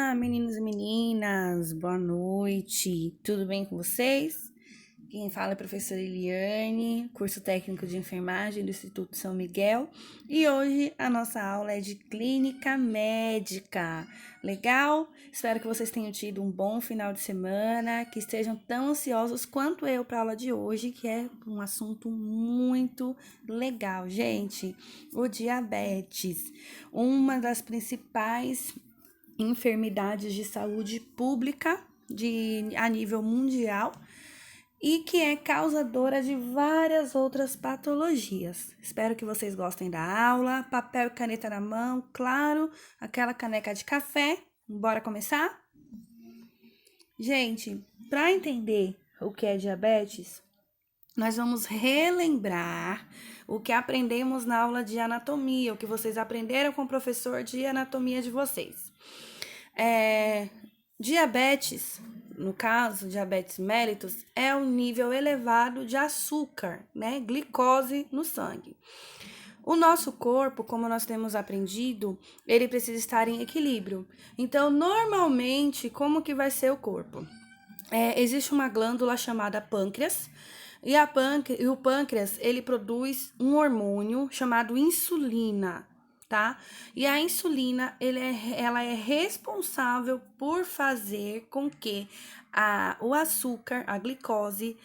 Meninos e meninas, boa noite. Tudo bem com vocês? Quem fala é a professora Eliane, curso técnico de enfermagem do Instituto São Miguel, e hoje a nossa aula é de clínica médica. Legal? Espero que vocês tenham tido um bom final de semana, que estejam tão ansiosos quanto eu para a aula de hoje, que é um assunto muito legal, gente. O diabetes, uma das principais enfermidades de saúde pública a nível mundial e que é causadora de várias outras patologias. Espero que vocês gostem da aula. Papel e caneta na mão, claro, aquela caneca de café. Bora começar? Gente, para entender o que é diabetes, nós vamos relembrar o que aprendemos na aula de anatomia, o que vocês aprenderam com o professor de anatomia de vocês. Diabetes, no caso, diabetes mellitus, é um nível elevado de açúcar, né? Glicose no sangue. O nosso corpo, como nós temos aprendido, ele precisa estar em equilíbrio. Então, normalmente, como que vai ser o corpo? Existe uma glândula chamada pâncreas, e o pâncreas, ele produz um hormônio chamado insulina, tá? E a insulina, ela é responsável por fazer com que o açúcar, a glicose,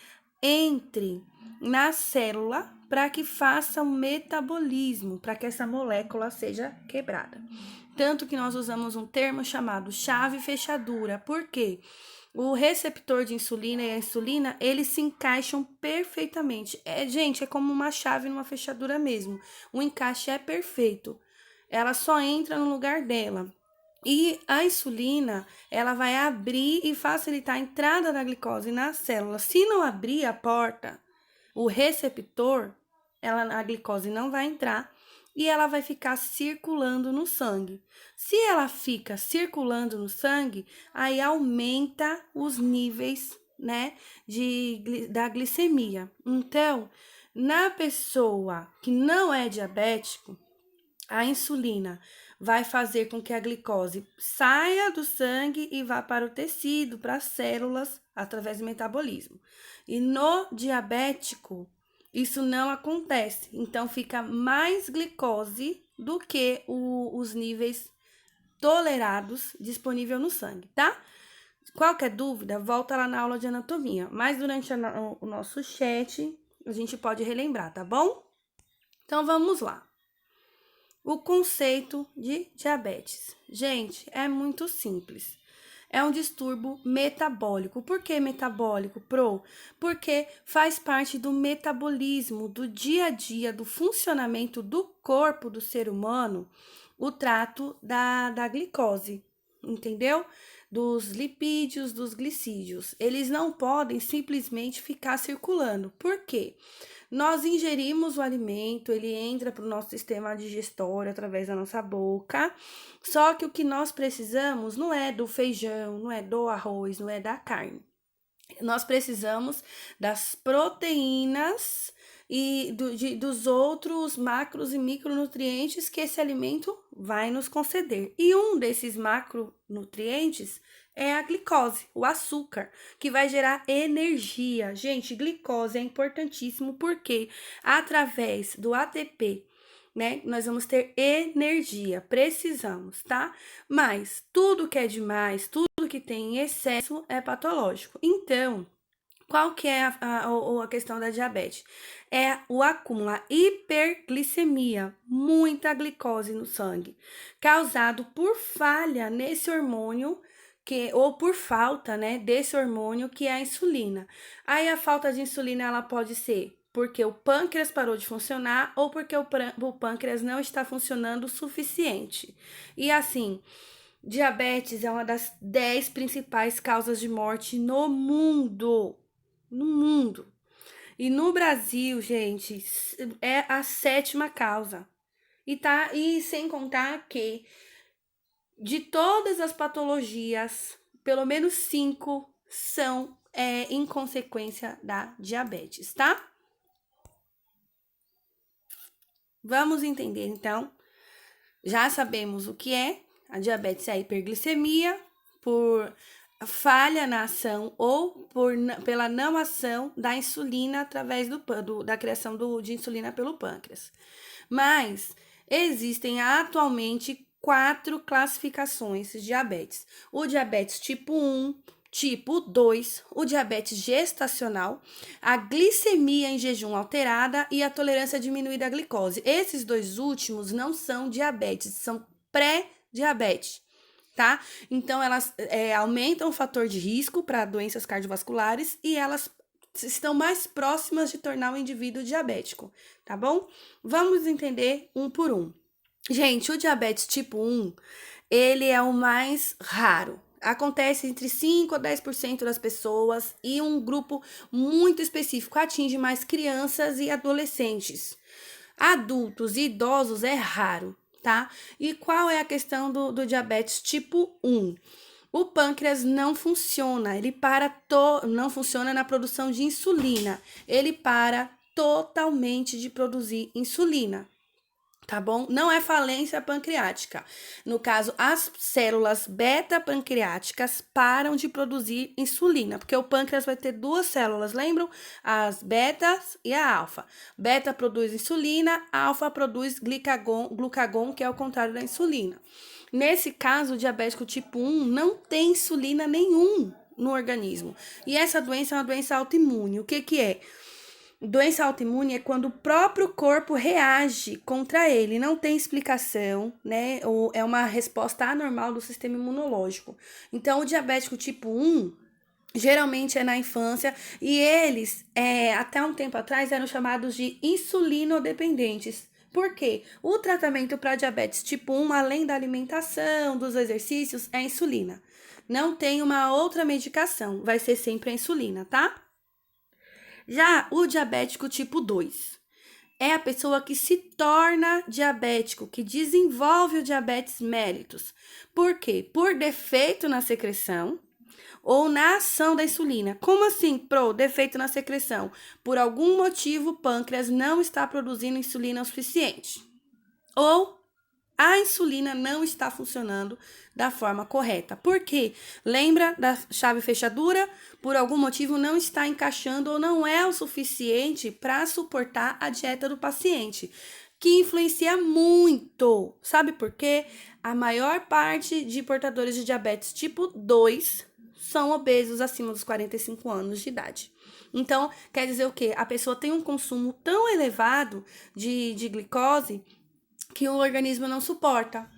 entre na célula para que faça o metabolismo, para que essa molécula seja quebrada. Tanto que nós usamos um termo chamado chave fechadura. Por quê? O receptor de insulina e a insulina, eles se encaixam perfeitamente. Gente, é como uma chave numa fechadura mesmo. O encaixe é perfeito. Ela só entra no lugar dela. E a insulina, ela vai abrir e facilitar a entrada da glicose na célula. Se não abrir a porta, o receptor, a glicose não vai entrar e ela vai ficar circulando no sangue. Se ela fica circulando no sangue, aí aumenta os níveis, né, da glicemia. Então, na pessoa que não é diabético, a insulina vai fazer com que a glicose saia do sangue e vá para o tecido, para as células, através do metabolismo. E no diabético, isso não acontece. Então, fica mais glicose do que os níveis tolerados disponível no sangue, tá? Qualquer dúvida, volta lá na aula de anatomia. Mas durante o nosso chat, a gente pode relembrar, tá bom? Então, vamos lá. O conceito de diabetes. Gente, é muito simples. É um distúrbio metabólico. Por que metabólico, Pro? Porque faz parte do metabolismo, do dia a dia, do funcionamento do corpo do ser humano, o trato da glicose, entendeu? Dos lipídios, dos glicídios. Eles não podem simplesmente ficar circulando. Por quê? Nós ingerimos o alimento, ele entra para o nosso sistema digestório através da nossa boca, só que o que nós precisamos não é do feijão, não é do arroz, não é da carne. Nós precisamos das proteínas e dos outros macros e micronutrientes que esse alimento vai nos conceder. E um desses macronutrientes é a glicose, o açúcar, que vai gerar energia. Gente, glicose é importantíssimo porque através do ATP, né, nós vamos ter energia, precisamos, tá? Mas tudo que é demais, tudo que tem em excesso é patológico. Então, qual que é a questão da diabetes? É o acúmulo, a hiperglicemia, muita glicose no sangue, causado por falha nesse hormônio, ou por falta, né, desse hormônio que é a insulina. Aí a falta de insulina, ela pode ser porque o pâncreas parou de funcionar ou porque o pâncreas não está funcionando o suficiente. E assim, diabetes é uma das 10 principais causas de morte no mundo. No mundo. E no Brasil, gente, é a 7ª causa. E sem contar que de todas as patologias, pelo menos 5 são em consequência da diabetes, tá? Vamos entender, então. Já sabemos o que é, A diabetes é a hiperglicemia por falha na ação ou pela não ação da insulina através da criação de insulina pelo pâncreas. Mas existem atualmente 4 classificações de diabetes. O diabetes tipo 1, tipo 2, o diabetes gestacional, a glicemia em jejum alterada e a tolerância diminuída à glicose. Esses dois últimos não são diabetes, são pré-diabetes. Tá? Então, elas aumentam o fator de risco para doenças cardiovasculares e elas estão mais próximas de tornar o indivíduo diabético, tá bom? Vamos entender um por um. Gente, o diabetes tipo 1, ele é o mais raro. Acontece entre 5 a 10% das pessoas e um grupo muito específico atinge mais crianças e adolescentes. Adultos e idosos é raro, tá? E qual é a questão do diabetes tipo 1? O pâncreas não funciona, não funciona na produção de insulina, ele para totalmente de produzir insulina. Tá bom? Não é falência pancreática. No caso, as células beta-pancreáticas param de produzir insulina, porque o pâncreas vai ter 2 células, lembram? As betas e a alfa. Beta produz insulina, alfa produz glucagon, que é o contrário da insulina. Nesse caso, o diabético tipo 1 não tem insulina nenhum no organismo. E essa doença é uma doença autoimune. O que é? Doença autoimune é quando o próprio corpo reage contra ele, não tem explicação, né? Ou é uma resposta anormal do sistema imunológico. Então, o diabético tipo 1 geralmente é na infância e eles, até um tempo atrás, eram chamados de insulinodependentes. Por quê? O tratamento para diabetes tipo 1, além da alimentação, dos exercícios, é a insulina. Não tem uma outra medicação, vai ser sempre a insulina, tá? Já o diabético tipo 2 é a pessoa que se torna diabético, que desenvolve o diabetes mellitus. Por quê? Por defeito na secreção ou na ação da insulina. Como assim, defeito na secreção? Por algum motivo, o pâncreas não está produzindo insulina o suficiente. Ou a insulina não está funcionando da forma correta. Por quê? Lembra da chave fechadura? Por algum motivo não está encaixando ou não é o suficiente para suportar a dieta do paciente, que influencia muito. Sabe por quê? A maior parte de portadores de diabetes tipo 2 são obesos acima dos 45 anos de idade. Então, quer dizer o quê? A pessoa tem um consumo tão elevado de glicose que o organismo não suporta,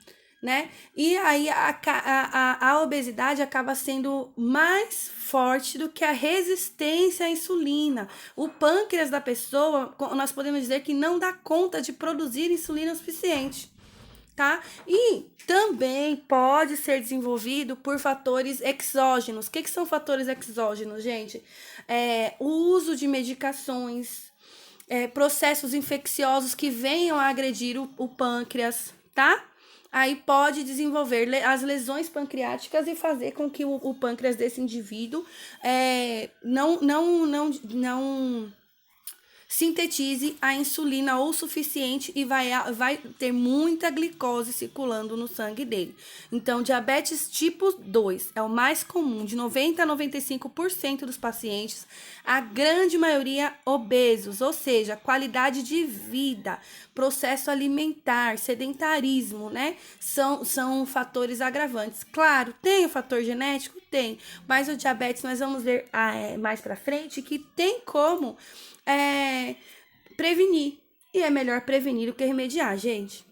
né? E aí a obesidade acaba sendo mais forte do que a resistência à insulina. O pâncreas da pessoa, nós podemos dizer que não dá conta de produzir insulina o suficiente, tá? E também pode ser desenvolvido por fatores exógenos. O que são fatores exógenos, gente? O uso de medicações, processos infecciosos que venham a agredir o pâncreas, tá? Aí pode desenvolver as lesões pancreáticas e fazer com que o pâncreas desse indivíduo não sintetize a insulina o suficiente e vai ter muita glicose circulando no sangue dele. Então, diabetes tipo 2 é o mais comum, de 90 a 95% dos pacientes, a grande maioria obesos, ou seja, qualidade de vida, processo alimentar, sedentarismo, né? São fatores agravantes. Claro, tem o fator genético? Tem, mas o diabetes nós vamos ver mais pra frente que tem como prevenir. E é melhor prevenir do que remediar, gente.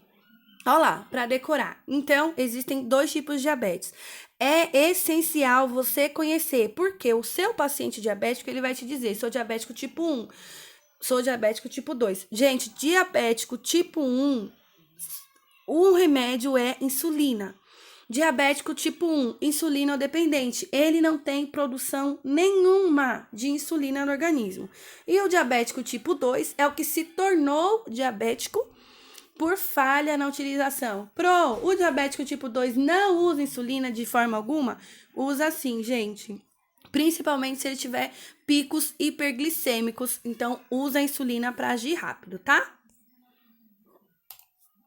Olha lá, para decorar. Então, existem 2 tipos de diabetes. É essencial você conhecer, porque o seu paciente diabético, ele vai te dizer, sou diabético tipo 1, sou diabético tipo 2. Gente, diabético tipo 1, o remédio é insulina. Diabético tipo 1, insulina dependente. Ele não tem produção nenhuma de insulina no organismo. E o diabético tipo 2 é o que se tornou diabético por falha na utilização. O diabético tipo 2 não usa insulina de forma alguma? Usa sim, gente. Principalmente se ele tiver picos hiperglicêmicos. Então, usa a insulina para agir rápido, tá?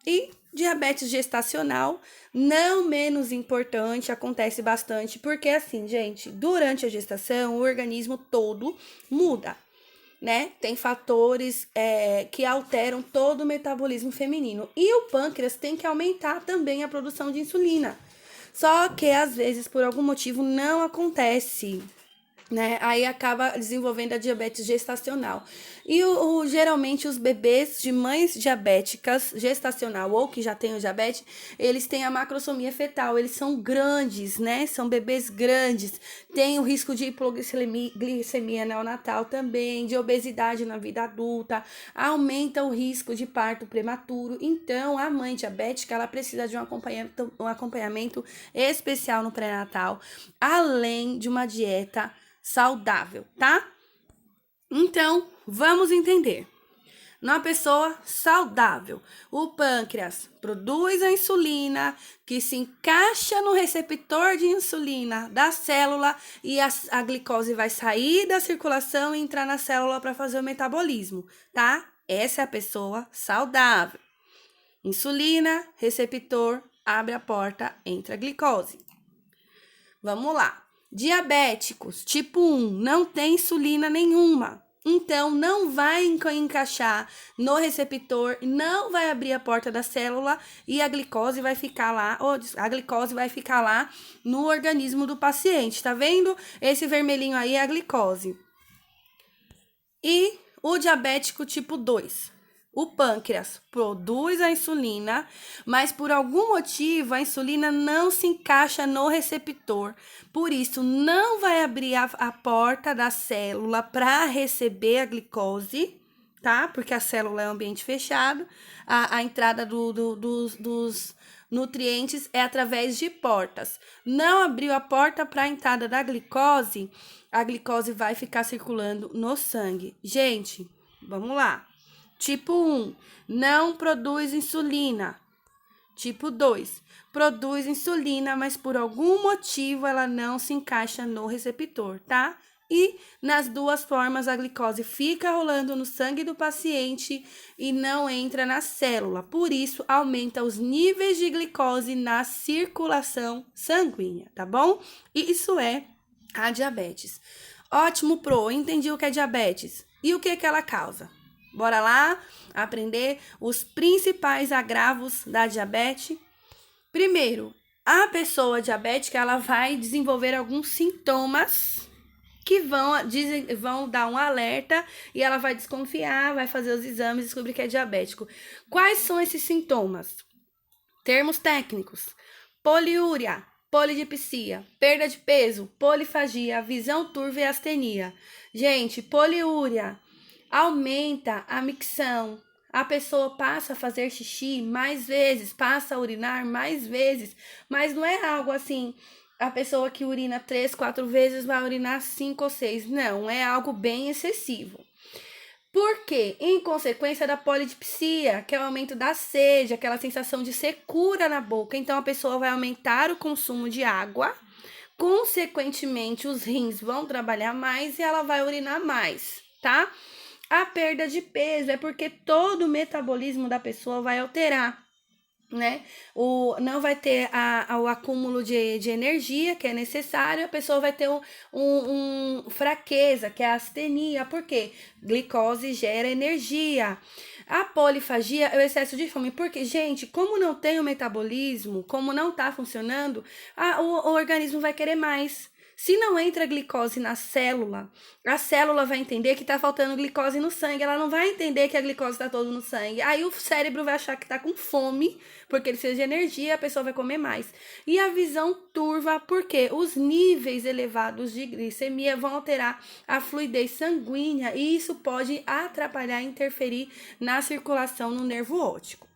E Diabetes gestacional, não menos importante, acontece bastante, porque assim, gente, durante a gestação, o organismo todo muda, né? Tem fatores que alteram todo o metabolismo feminino. E o pâncreas tem que aumentar também a produção de insulina. Só que, às vezes, por algum motivo, não acontece, né? Aí acaba desenvolvendo a diabetes gestacional. E geralmente os bebês de mães diabéticas gestacional ou que já têm o diabetes, eles têm a macrosomia fetal, eles são grandes, né? São bebês grandes, tem o risco de hipoglicemia neonatal também, de obesidade na vida adulta, aumenta o risco de parto prematuro. Então, a mãe diabética, ela precisa de um acompanhamento especial no pré-natal, além de uma dieta saudável, tá? Então, vamos entender. Numa pessoa saudável, o pâncreas produz a insulina que se encaixa no receptor de insulina da célula e a glicose vai sair da circulação e entrar na célula para fazer o metabolismo, tá? Essa é a pessoa saudável. Insulina, receptor, abre a porta, entra a glicose. Vamos lá. Diabéticos, tipo 1, não tem insulina nenhuma. Então, não vai encaixar no receptor, não vai abrir a porta da célula e a glicose vai ficar lá, no organismo do paciente. Tá vendo? Esse vermelhinho aí é a glicose. E o diabético tipo 2. O pâncreas produz a insulina, mas por algum motivo a insulina não se encaixa no receptor. Por isso, não vai abrir a porta da célula para receber a glicose, tá? Porque a célula é um ambiente fechado. A entrada dos nutrientes é através de portas. Não abriu a porta para a entrada da glicose, a glicose vai ficar circulando no sangue. Gente, vamos lá. Tipo 1, não produz insulina. Tipo 2, produz insulina, mas por algum motivo ela não se encaixa no receptor, tá? E nas duas formas a glicose fica rolando no sangue do paciente e não entra na célula. Por isso aumenta os níveis de glicose na circulação sanguínea, tá bom? Isso é a diabetes. Ótimo, Pro, entendi o que é diabetes. E o que ela causa? Bora lá aprender os principais agravos da diabetes. Primeiro, a pessoa diabética ela vai desenvolver alguns sintomas que vão dar um alerta e ela vai desconfiar, vai fazer os exames e descobrir que é diabético. Quais são esses sintomas? Termos técnicos: poliúria, polidipsia, perda de peso, polifagia, visão turva e astenia. Gente, poliúria aumenta a micção. A pessoa passa a fazer xixi mais vezes, passa a urinar mais vezes, mas não é algo assim, a pessoa que urina 3, 4 vezes vai urinar 5 ou 6. Não, é algo bem excessivo. Por quê? Em consequência da polidipsia, que é o aumento da sede, aquela sensação de secura na boca. Então, a pessoa vai aumentar o consumo de água, consequentemente, os rins vão trabalhar mais e ela vai urinar mais, tá? A perda de peso é porque todo o metabolismo da pessoa vai alterar, né? Não vai ter o acúmulo de energia que é necessário, a pessoa vai ter fraqueza, que é a astenia, porque glicose gera energia. A polifagia é o excesso de fome, porque, gente, como não tem o metabolismo, como não tá funcionando, o organismo vai querer mais. Se não entra glicose na célula, a célula vai entender que tá faltando glicose no sangue, ela não vai entender que a glicose tá toda no sangue. Aí o cérebro vai achar que tá com fome, porque ele precisa de energia, a pessoa vai comer mais. E a visão turva, porque os níveis elevados de glicemia vão alterar a fluidez sanguínea e isso pode atrapalhar e interferir na circulação no nervo óptico.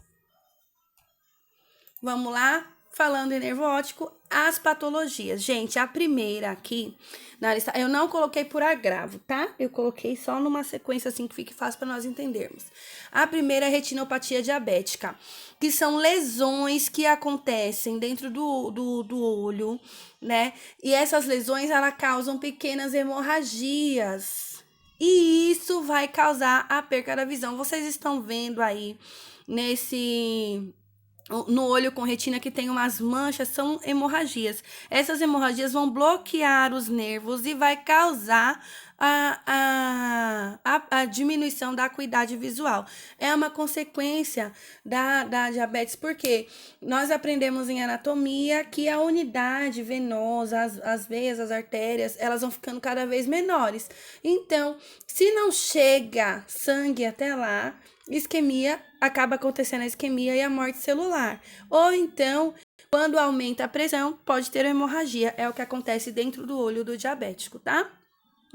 Vamos lá? Falando em nervo óptico, as patologias. Gente, a primeira aqui na lista, eu não coloquei por agravo, tá? Eu coloquei só numa sequência assim que fique fácil para nós entendermos. A primeira é a retinopatia diabética, que são lesões que acontecem dentro do olho, né? E essas lesões, elas causam pequenas hemorragias. E isso vai causar a perca da visão. Vocês estão vendo aí no olho com retina que tem umas manchas, são hemorragias. Essas hemorragias vão bloquear os nervos e vai causar a diminuição da acuidade visual. É uma consequência da diabetes, porque nós aprendemos em anatomia que a unidade venosa, as veias, as artérias, elas vão ficando cada vez menores. Então, se não chega sangue até lá, isquemia, acaba acontecendo a isquemia e a morte celular. Ou então, quando aumenta a pressão, pode ter hemorragia. É o que acontece dentro do olho do diabético, tá?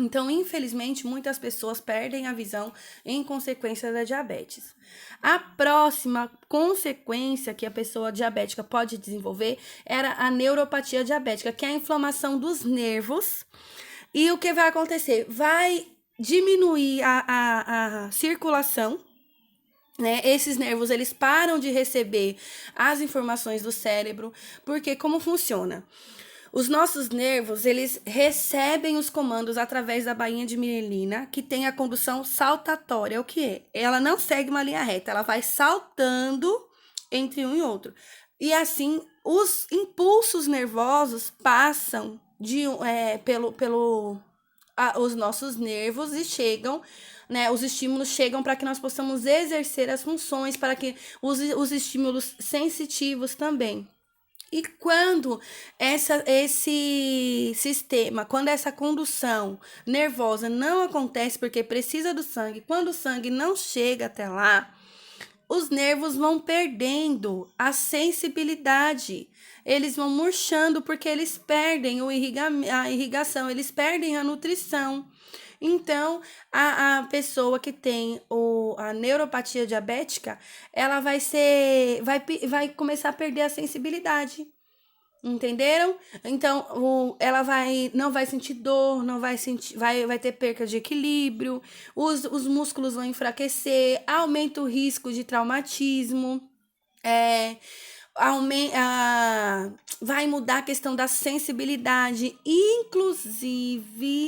Então, infelizmente, muitas pessoas perdem a visão em consequência da diabetes. A próxima consequência que a pessoa diabética pode desenvolver era a neuropatia diabética, que é a inflamação dos nervos. E o que vai acontecer? Vai diminuir a circulação, né? Esses nervos, eles param de receber as informações do cérebro, porque como funciona? Os nossos nervos, eles recebem os comandos através da bainha de mielina, que tem a condução saltatória. O que é? Ela não segue uma linha reta, ela vai saltando entre um e outro. E assim, os impulsos nervosos passam os nossos nervos e chegam, né? Os estímulos chegam para que nós possamos exercer as funções, para que os estímulos sensitivos também. E quando esse sistema, quando essa condução nervosa não acontece porque precisa do sangue, quando o sangue não chega até lá, os nervos vão perdendo a sensibilidade. Eles vão murchando porque eles perdem a irrigação, eles perdem a nutrição. Então, a pessoa que tem a neuropatia diabética, ela vai começar a perder a sensibilidade. Entenderam? Então, ela não vai sentir dor, não vai sentir, vai ter perca de equilíbrio, os músculos vão enfraquecer, aumenta o risco de traumatismo, vai mudar a questão da sensibilidade, inclusive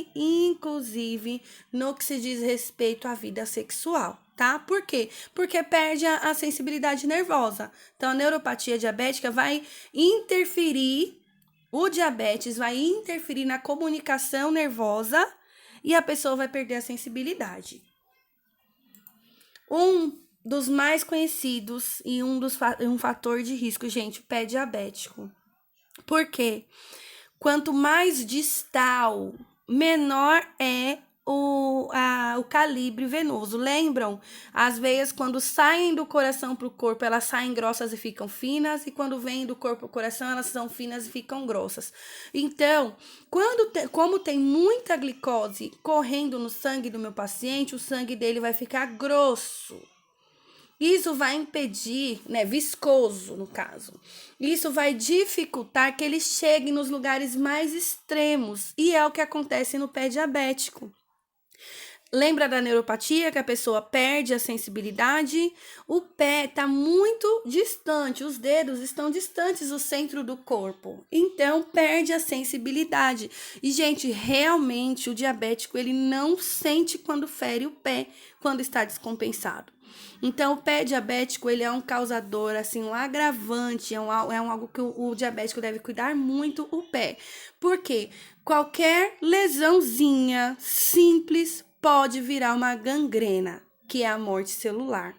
no que se diz respeito à vida sexual, tá? Por quê? Porque perde a sensibilidade nervosa. Então, a neuropatia diabética vai interferir, o diabetes vai interferir na comunicação nervosa e a pessoa vai perder a sensibilidade. Um dos mais conhecidos e um fator de risco, gente, o pé diabético. Por quê? Quanto mais distal, menor é o calibre venoso. Lembram? As veias, quando saem do coração para o corpo, elas saem grossas e ficam finas, e quando vêm do corpo para o coração, elas são finas e ficam grossas. Então, como tem muita glicose correndo no sangue do meu paciente, o sangue dele vai ficar grosso. Isso vai impedir, né, viscoso no caso. Isso vai dificultar que ele chegue nos lugares mais extremos, e é o que acontece no pé diabético. Lembra da neuropatia, que a pessoa perde a sensibilidade? O pé está muito distante, os dedos estão distantes do centro do corpo, então perde a sensibilidade. E, gente, realmente o diabético, ele não sente quando fere o pé, quando está descompensado. Então, o pé diabético, ele é um causador, assim, um agravante, é algo que o diabético deve cuidar muito, o pé. Por quê? Qualquer lesãozinha simples pode virar uma gangrena, que é a morte celular,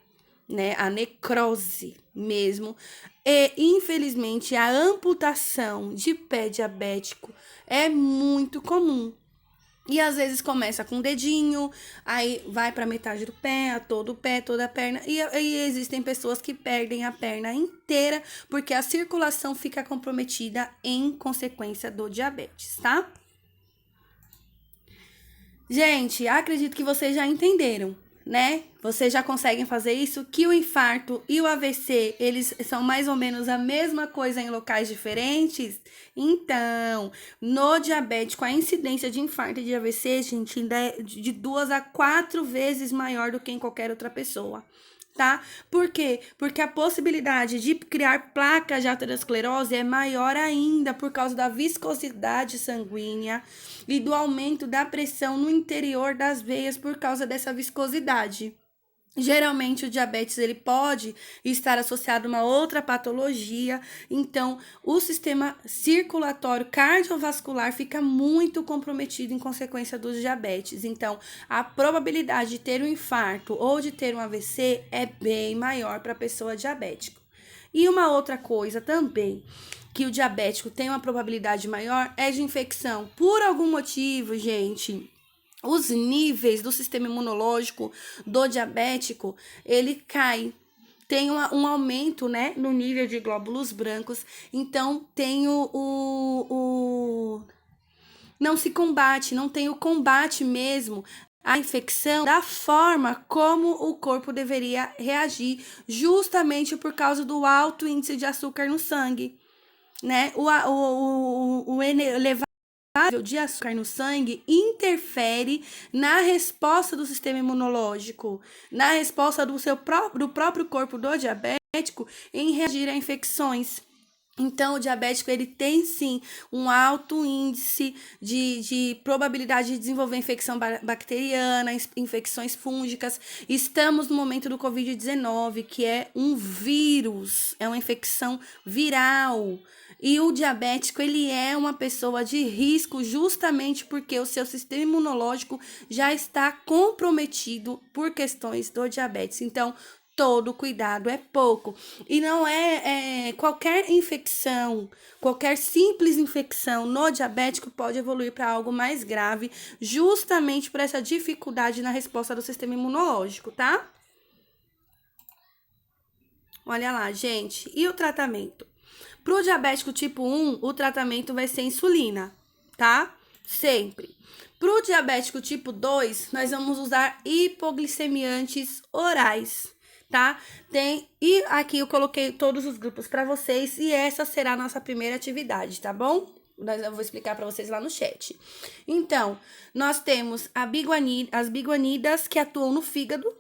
né? A necrose mesmo. E, infelizmente, a amputação de pé diabético é muito comum. E às vezes começa com o dedinho, aí vai para metade do pé, a todo o pé, toda a perna. E existem pessoas que perdem a perna inteira porque a circulação fica comprometida em consequência do diabetes, tá? Gente, acredito que vocês já entenderam, né? Vocês já conseguem fazer isso, que o infarto e o AVC, eles são mais ou menos a mesma coisa em locais diferentes? Então, no diabético, a incidência de infarto e de AVC, gente, ainda é de 2 a 4 vezes maior do que em qualquer outra pessoa, tá? Por quê? Porque a possibilidade de criar placas de aterosclerose é maior ainda por causa da viscosidade sanguínea e do aumento da pressão no interior das veias por causa dessa viscosidade. Geralmente o diabetes ele pode estar associado a uma outra patologia, então o sistema circulatório cardiovascular fica muito comprometido em consequência do diabetes. Então, a probabilidade de ter um infarto ou de ter um AVC é bem maior para a pessoa diabética. E uma outra coisa também que o diabético tem uma probabilidade maior é de infecção. Por algum motivo, gente, os níveis do sistema imunológico do diabético, ele cai. Tem um aumento, né, no nível de glóbulos brancos. Então, tem não se combate, não tem o combate mesmo à infecção da forma como o corpo deveria reagir, justamente por causa do alto índice de açúcar no sangue, né? O elevado de açúcar no sangue interfere na resposta do sistema imunológico, na resposta do próprio corpo do diabético em reagir a infecções. Então, o diabético, ele tem sim um alto índice de probabilidade de desenvolver infecção bacteriana, infecções fúngicas. Estamos no momento do Covid-19, que é um vírus, é uma infecção viral. E o diabético, ele é uma pessoa de risco justamente porque o seu sistema imunológico já está comprometido por questões do diabetes. Então, todo cuidado é pouco. E não é qualquer infecção, qualquer simples infecção no diabético pode evoluir para algo mais grave, justamente por essa dificuldade na resposta do sistema imunológico, tá? Olha lá, gente. E o tratamento? Para o diabético tipo 1, o tratamento vai ser insulina, tá? Sempre. Para o diabético tipo 2, nós vamos usar hipoglicemiantes orais, tá? E aqui eu coloquei todos os grupos para vocês e essa será a nossa primeira atividade, tá bom? Eu vou explicar para vocês lá no chat. Então, nós temos as biguanidas que atuam no fígado.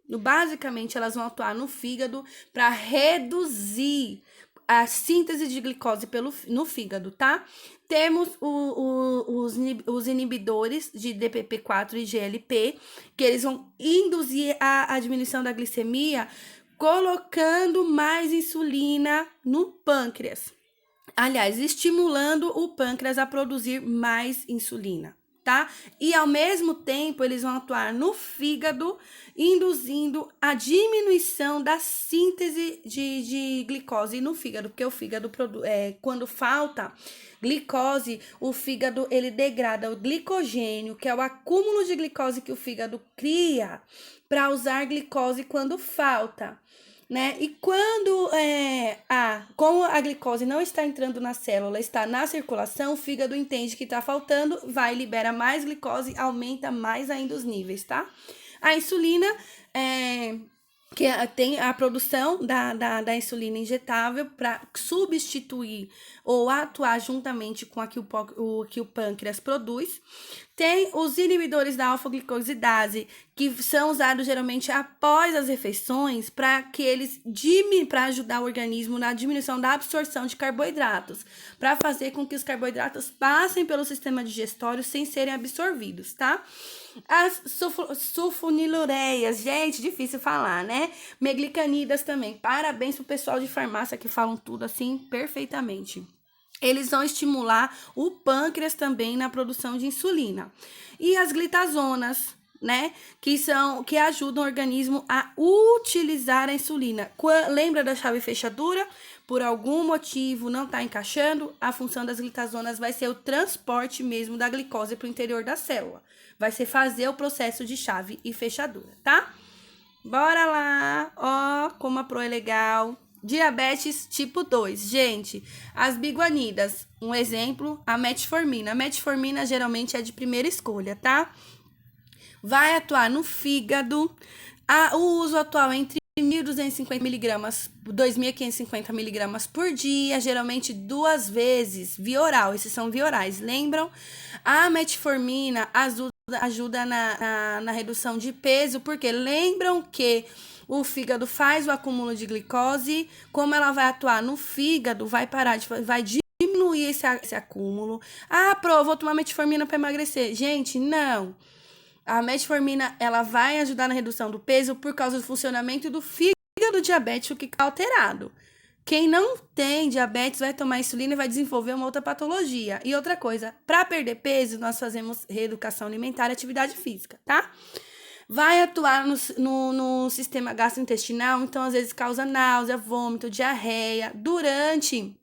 Basicamente, elas vão atuar no fígado para reduzir a síntese de glicose no fígado, tá? Temos os inibidores de DPP-4 e GLP, que eles vão induzir a diminuição da glicemia, colocando mais insulina no pâncreas. Aliás, estimulando o pâncreas a produzir mais insulina, tá? E ao mesmo tempo, eles vão atuar no fígado, induzindo a diminuição da síntese de glicose no fígado, porque o fígado, quando falta glicose, o fígado ele degrada o glicogênio, que é o acúmulo de glicose que o fígado cria para usar glicose quando falta. Né? E quando como a glicose não está entrando na célula, está na circulação, o fígado entende que está faltando, vai, libera mais glicose, aumenta mais ainda os níveis, tá? A insulina, que tem a produção da insulina injetável para substituir ou atuar juntamente com a que o pâncreas produz. Tem os inibidores da alfa-glicosidase, que são usados geralmente após as refeições para ajudar o organismo na diminuição da absorção de carboidratos, para fazer com que os carboidratos passem pelo sistema digestório sem serem absorvidos, tá? As sulfonilureias, gente, difícil falar, né? Meglicanidas também. Parabéns pro pessoal de farmácia que falam tudo assim perfeitamente. Eles vão estimular o pâncreas também na produção de insulina. E as glitazonas, né? Que ajudam o organismo a utilizar a insulina. Lembra da chave fechadura? Por algum motivo não está encaixando, a função das glitazonas vai ser o transporte mesmo da glicose para o interior da célula. Vai ser fazer o processo de chave e fechadura, tá? Bora lá! Ó, como a Pro é legal! Diabetes tipo 2. Gente, as biguanidas, um exemplo, a metformina. A metformina geralmente é de primeira escolha, tá? Vai atuar no fígado. O uso atual é entre 1.250 miligramas, 2.550 miligramas por dia, geralmente 2 vezes, via oral. Esses são via orais, lembram? A metformina ajuda na redução de peso, porque lembram que o fígado faz o acúmulo de glicose, como ela vai atuar no fígado, vai diminuir esse acúmulo. Vou tomar metformina para emagrecer. Gente, não. A metformina, ela vai ajudar na redução do peso por causa do funcionamento do fígado diabético que está alterado. Quem não tem diabetes vai tomar insulina e vai desenvolver uma outra patologia. E outra coisa, para perder peso, nós fazemos reeducação alimentar e atividade física, tá? Vai atuar no sistema gastrointestinal, então às vezes causa náusea, vômito, diarreia durante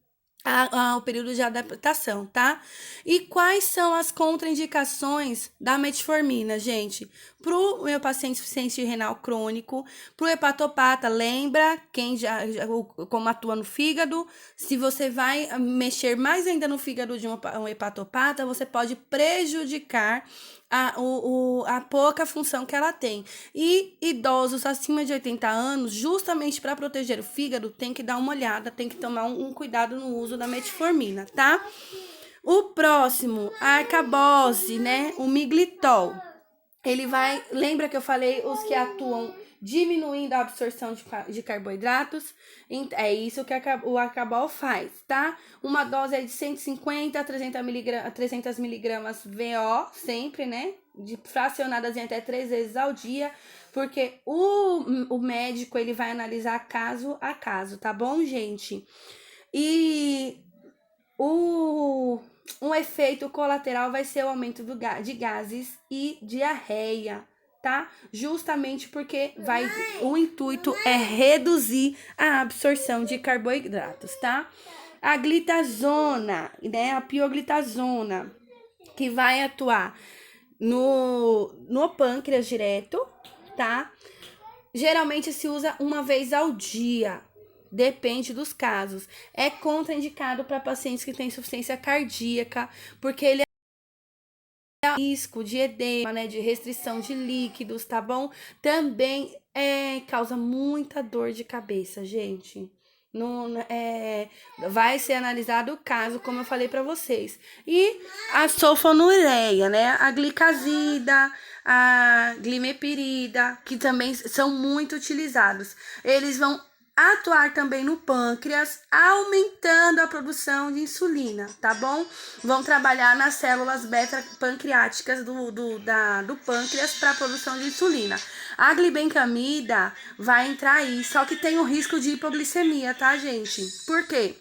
o período de adaptação, tá? E quais são as contraindicações da metformina, gente? Pro meu paciente insuficiente renal crônico, pro hepatopata, lembra quem como atua no fígado? Se você vai mexer mais ainda no fígado de um hepatopata, você pode prejudicar a pouca função que ela tem. E idosos acima de 80 anos, justamente para proteger o fígado, tem que dar uma olhada, tem que tomar um cuidado no uso da metformina, tá? O próximo, a arcabose, né? O miglitol. Ele vai, lembra que eu falei os que atuam diminuindo a absorção de carboidratos? É isso que o Arcabol faz, tá? Uma dose é de 150 a 300 miligramas VO, sempre, né? Fracionadas em até 3 vezes ao dia, porque o médico, ele vai analisar caso a caso, tá bom, gente? E um efeito colateral vai ser o aumento de gases e diarreia, tá? Justamente porque o intuito é reduzir a absorção de carboidratos, tá? A glitazona, né? A pioglitazona, que vai atuar no pâncreas direto, tá? Geralmente se usa uma vez ao dia. Depende dos casos. É contraindicado para pacientes que têm insuficiência cardíaca, porque ele é risco de edema, né, de restrição de líquidos, tá bom? Também causa muita dor de cabeça, gente. Vai ser analisado o caso, como eu falei para vocês. E a sulfonilureia, né? A glicazida, a glimepirida, que também são muito utilizados. Eles vão atuar também no pâncreas, aumentando a produção de insulina, tá bom? Vão trabalhar nas células beta-pancreáticas do pâncreas para a produção de insulina. A glibenclamida vai entrar aí, só que tem o risco de hipoglicemia, tá, gente? Por quê?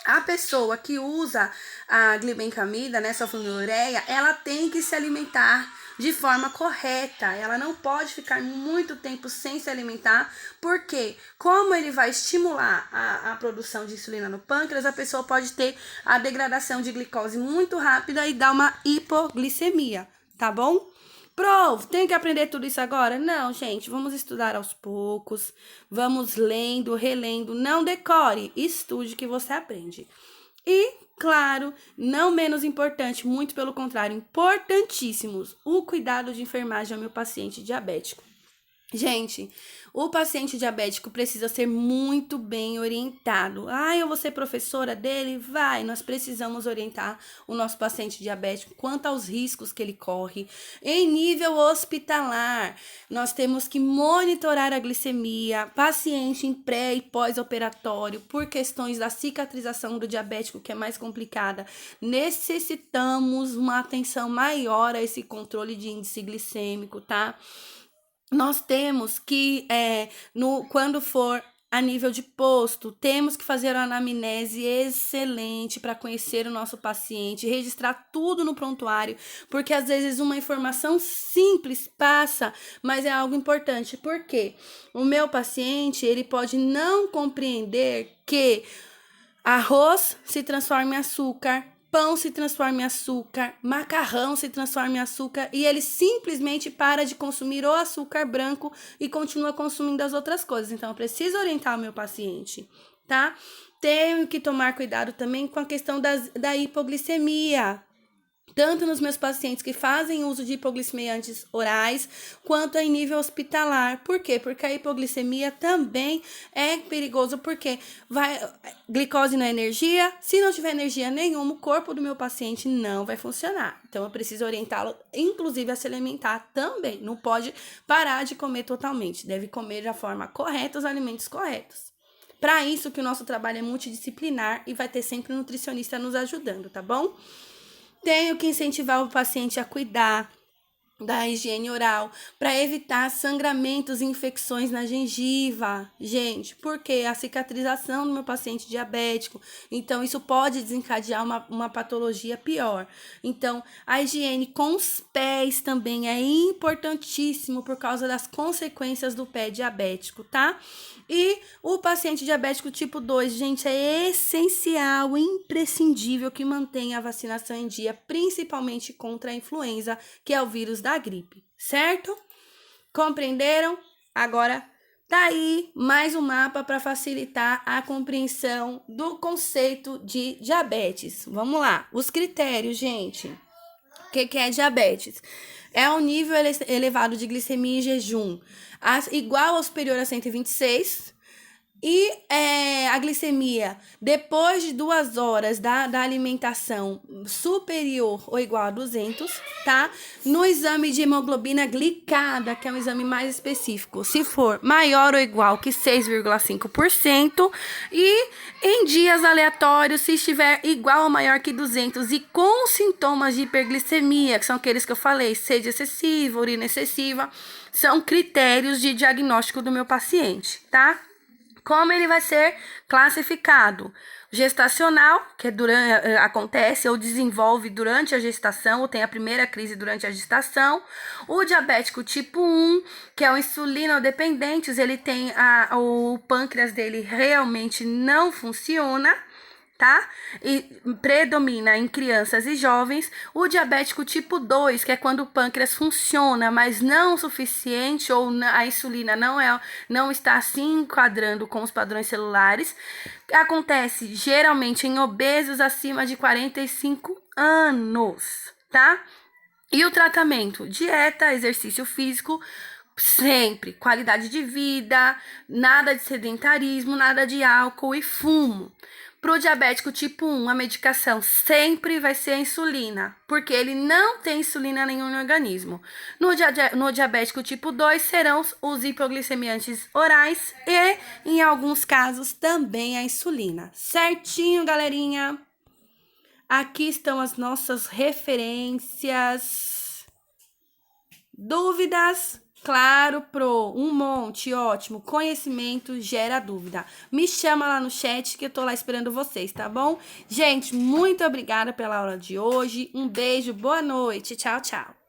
A pessoa que usa a glibenclamida, né, sulfonilureia, ela tem que se alimentar de forma correta. Ela não pode ficar muito tempo sem se alimentar, porque como ele vai estimular a produção de insulina no pâncreas, a pessoa pode ter a degradação de glicose muito rápida e dar uma hipoglicemia, tá bom? Prof, tem que aprender tudo isso agora? Não, gente, vamos estudar aos poucos, vamos lendo, relendo, não decore, estude que você aprende. E, claro, não menos importante, muito pelo contrário, importantíssimos, o cuidado de enfermagem ao meu paciente diabético. Gente, o paciente diabético precisa ser muito bem orientado. Eu vou ser professora dele? Vai, nós precisamos orientar o nosso paciente diabético quanto aos riscos que ele corre. Em nível hospitalar, nós temos que monitorar a glicemia, paciente em pré e pós-operatório, por questões da cicatrização do diabético, que é mais complicada. Necessitamos uma atenção maior a esse controle de índice glicêmico, tá? Nós temos que, quando for a nível de posto, temos que fazer uma anamnese excelente para conhecer o nosso paciente, registrar tudo no prontuário, porque às vezes uma informação simples passa, mas é algo importante. Por quê? O meu paciente, ele pode não compreender que arroz se transforma em açúcar, pão se transforma em açúcar, macarrão se transforma em açúcar e ele simplesmente para de consumir o açúcar branco e continua consumindo as outras coisas. Então, eu preciso orientar o meu paciente, tá? Tenho que tomar cuidado também com a questão da hipoglicemia, tanto nos meus pacientes que fazem uso de hipoglicemiantes orais, quanto em nível hospitalar. Por quê? Porque a hipoglicemia também é perigoso, porque glicose não é energia, se não tiver energia nenhuma, o corpo do meu paciente não vai funcionar. Então, eu preciso orientá-lo, inclusive, a se alimentar também. Não pode parar de comer totalmente, deve comer da forma correta os alimentos corretos. Para isso que o nosso trabalho é multidisciplinar e vai ter sempre um nutricionista nos ajudando, tá bom? Tenho que incentivar o paciente a cuidar da higiene oral, para evitar sangramentos e infecções na gengiva, gente, porque a cicatrização do meu paciente diabético, então isso pode desencadear uma patologia pior. Então, a higiene com os pés também é importantíssimo por causa das consequências do pé diabético, tá? E o paciente diabético tipo 2, gente, é essencial, imprescindível que mantenha a vacinação em dia, principalmente contra a influenza, que é o vírus da gripe, certo? Compreenderam? Agora tá aí mais um mapa para facilitar a compreensão do conceito de diabetes. Vamos lá, os critérios, gente. O que é diabetes? É um nível elevado de glicemia em jejum, igual ou superior a 126. E a glicemia, depois de 2 horas da alimentação, superior ou igual a 200, tá? No exame de hemoglobina glicada, que é um exame mais específico, se for maior ou igual que 6,5%. E em dias aleatórios, se estiver igual ou maior que 200 e com sintomas de hiperglicemia, que são aqueles que eu falei, sede excessiva, urina excessiva, são critérios de diagnóstico do meu paciente, tá? Como ele vai ser classificado? Gestacional, que acontece ou desenvolve durante a gestação, ou tem a primeira crise durante a gestação. O diabético tipo 1, que é o insulino-dependente, ele tem o pâncreas dele realmente não funciona, tá? E predomina em crianças e jovens. O diabético tipo 2, que é quando o pâncreas funciona, mas não o suficiente, ou a insulina não está se enquadrando com os padrões celulares. Acontece geralmente em obesos acima de 45 anos, tá? E o tratamento? Dieta, exercício físico, sempre. Qualidade de vida, nada de sedentarismo, nada de álcool e fumo. Para o diabético tipo 1, a medicação sempre vai ser a insulina, porque ele não tem insulina nenhum no organismo. No diabético tipo 2, serão os hipoglicemiantes orais e, em alguns casos, também a insulina. Certinho, galerinha? Aqui estão as nossas referências. Dúvidas? Claro, um monte, ótimo. Conhecimento gera dúvida. Me chama lá no chat que eu tô lá esperando vocês, tá bom? Gente, muito obrigada pela aula de hoje. Um beijo, boa noite. Tchau, tchau.